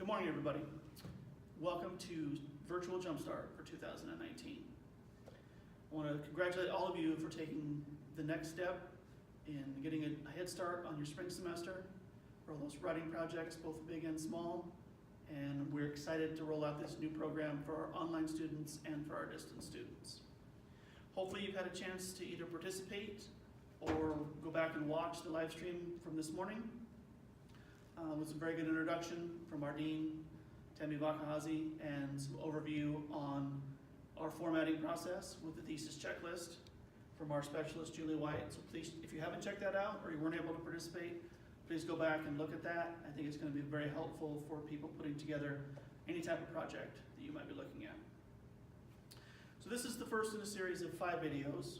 morning, everybody. Welcome to Virtual JumpStart for 2019. I want to congratulate all of you for taking the next step in getting a head start on your spring semester for all those writing projects, both big and small. And we're excited to roll out this new program for our online students and for our distance students. Hopefully you've had a chance to either participate or go back and watch the live stream from this morning. It was a very good introduction from our dean, Tammy Vakahazi, and some overview on our formatting process with the thesis checklist from our specialist, Julie White. So please, if you haven't checked that out or you weren't able to participate, please go back and look at that. I think it's going to be very helpful for people putting together any type of project that you might be looking at. So this is the first in a series of 5 videos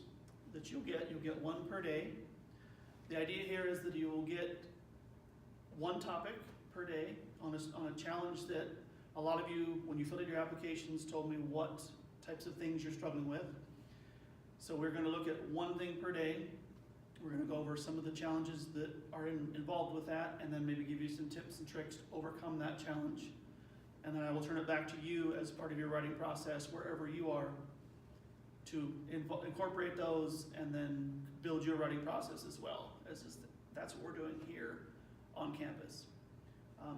that you'll get. You'll get 1 per day. The idea here is that you will get 1 topic per day on a challenge that a lot of you, when you filled out your applications, told me what types of things you're struggling with. So we're going to look at 1 thing per day. We're going to go over some of the challenges that are involved with that, and then maybe give you some tips and tricks to overcome that challenge. And then I will turn it back to you as part of your writing process, wherever you are, to incorporate those and then build your writing process as well. That's what we're doing here on campus.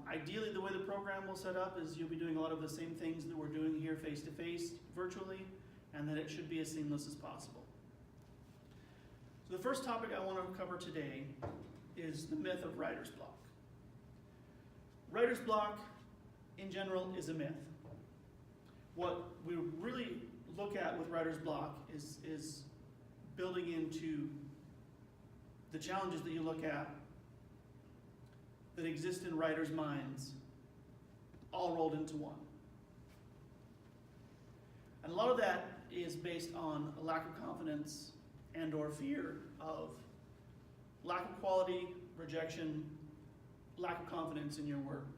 Ideally, the way the program will set up is you'll be doing a lot of the same things that we're doing here face-to-face virtually, and that it should be as seamless as possible. So the first topic I want to cover today is the myth of writer's block. Writer's block, in general, is a myth. What we really look at with writer's block is building into the challenges that you look at that exist in writers' minds, all rolled into one. And a lot of that is based on a lack of confidence and or fear of lack of quality, rejection, lack of confidence in your work.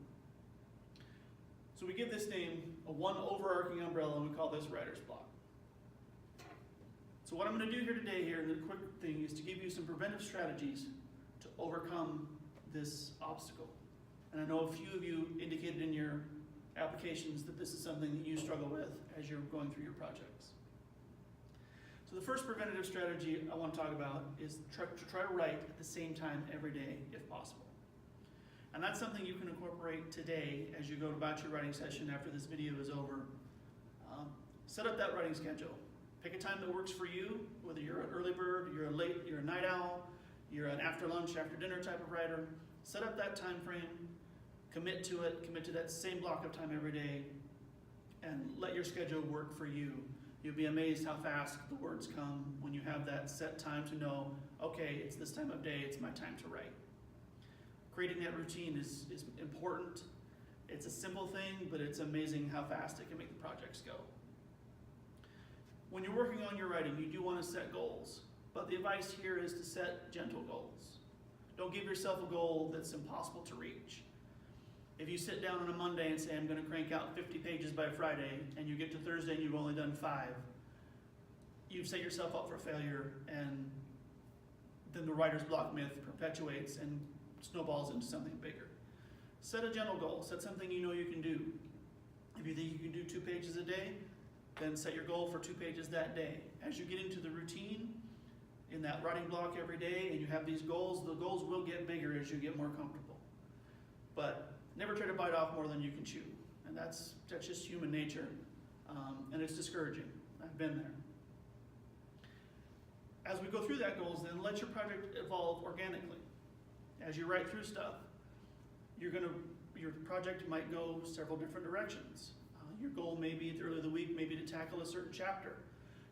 So we give this name a one overarching umbrella, and we call this writer's block. So what I'm going to do here today, in the quick thing, is to give you some preventive strategies to overcome this obstacle. And I know a few of you indicated in your applications that this is something that you struggle with as you're going through your projects. So the first preventative strategy I want to talk about is to try to write at the same time every day if possible. And that's something you can incorporate today as you go about your writing session after this video is over. Set up that writing schedule. Pick a time that works for you, whether you're an early bird, you're a night owl, you're an after lunch, after dinner type of writer. Set up that time frame, commit to it, commit to that same block of time every day, and let your schedule work for you. You'll be amazed how fast the words come when you have that set time to know, okay, it's this time of day, it's my time to write. Creating that routine is important. It's a simple thing, but it's amazing how fast it can make the projects go. When you're working on your writing, you do want to set goals, but the advice here is to set gentle goals. Don't give yourself a goal that's impossible to reach. If you sit down on a Monday and say, I'm going to crank out 50 pages by Friday, and you get to Thursday and you've only done 5, you've set yourself up for failure, and then the writer's block myth perpetuates and snowballs into something bigger. Set a gentle goal. Set something you know you can do. If you think you can do 2 pages a day, then set your goal for 2 pages that day. As you get into the routine, in that writing block every day, and you have these goals, the goals will get bigger as you get more comfortable. But never try to bite off more than you can chew. And that's just human nature, and it's discouraging. I've been there. As we go through that goals, then let your project evolve organically. As you write through stuff, your project might go several different directions. Your goal may be at the early of the week, maybe to tackle a certain chapter.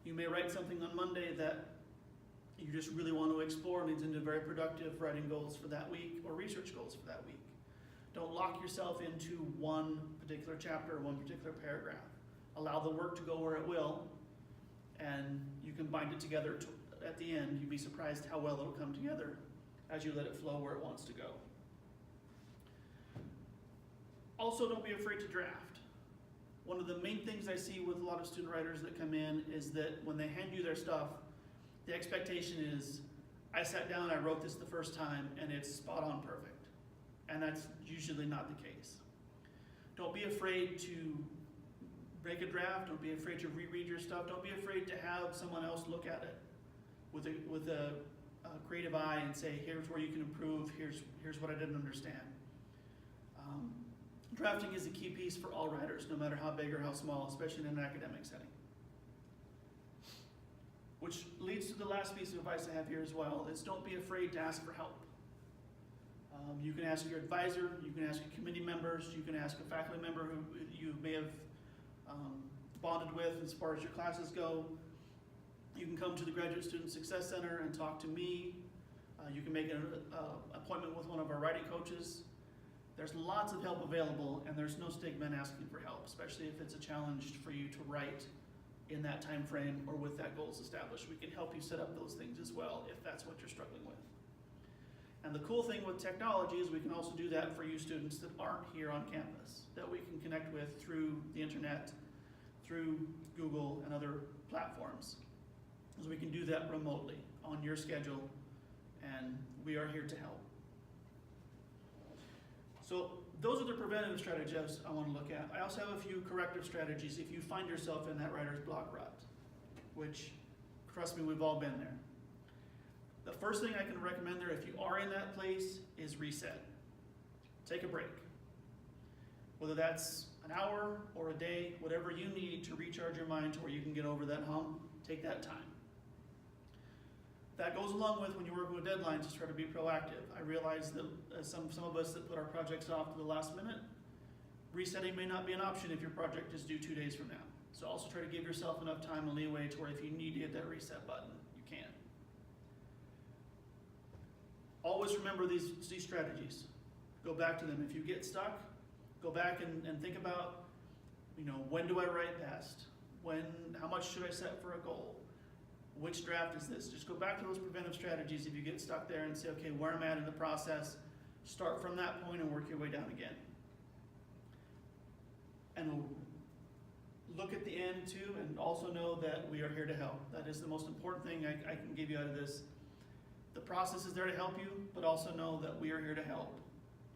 You may write something on Monday that you just really want to explore, leads into very productive writing goals for that week or research goals for that week. Don't lock yourself into one particular chapter or one particular paragraph. Allow the work to go where it will, and you can bind it together at the end. You'd be surprised how well it'll come together as you let it flow where it wants to go. Also, don't be afraid to draft. One of the main things I see with a lot of student writers that come in is that when they hand you their stuff, the expectation is, I sat down, I wrote this the first time, and it's spot on perfect. And that's usually not the case. Don't be afraid to make a draft. Don't be afraid to reread your stuff. Don't be afraid to have someone else look at it with a creative eye and say, here's where you can improve, here's what I didn't understand. Drafting is a key piece for all writers, no matter how big or how small, especially in an academic setting. Which leads to the last piece of advice I have here as well, is don't be afraid to ask for help. You can ask your advisor, you can ask your committee members, you can ask a faculty member who you may have bonded with as far as your classes go. You can come to the Graduate Student Success Center and talk to me. You can make an appointment with one of our writing coaches. There's lots of help available, and there's no stigma in asking for help, especially if it's a challenge for you to write in that time frame or with that goals established. We can help you set up those things as well if that's what you're struggling with. And the cool thing with technology is we can also do that for you students that aren't here on campus, that we can connect with through the internet, through Google and other platforms. So we can do that remotely on your schedule, and we are here to help. So those are the preventative strategies I want to look at. I also have a few corrective strategies if you find yourself in that writer's block rut, which, trust me, we've all been there. The first thing I can recommend there, if you are in that place, is reset. Take a break. Whether that's an hour or a day, whatever you need to recharge your mind to where you can get over that hump, take that time. That goes along with when you're working with deadlines, just try to be proactive. I realize that some of us that put our projects off to the last minute, resetting may not be an option if your project is due 2 days from now. So also try to give yourself enough time and leeway to where if you need to hit that reset button, you can. Always remember these strategies. Go back to them. If you get stuck, go back and think about, when do I write best? How much should I set for a goal? Which draft is this? Just go back to those preventive strategies if you get stuck there and say, okay, where I'm at in the process, start from that point and work your way down again. And look at the end too, and also know that we are here to help. That is the most important thing I can give you out of this. The process is there to help you, but also know that we are here to help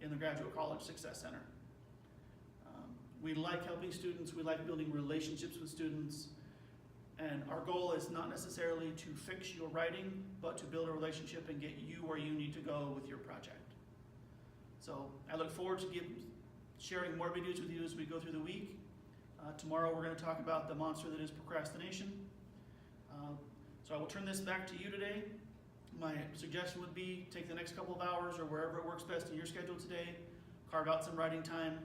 in the Graduate College Success Center. We like helping students, we like building relationships with students, and our goal is not necessarily to fix your writing, but to build a relationship and get you where you need to go with your project. So I look forward to sharing more videos with you as we go through the week. Tomorrow we're going to talk about the monster that is procrastination. So I will turn this back to you today. My suggestion would be take the next couple of hours or wherever it works best in your schedule today, carve out some writing time,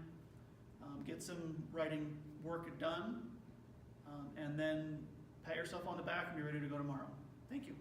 get some writing work done, and then pat yourself on the back and be ready to go tomorrow. Thank you.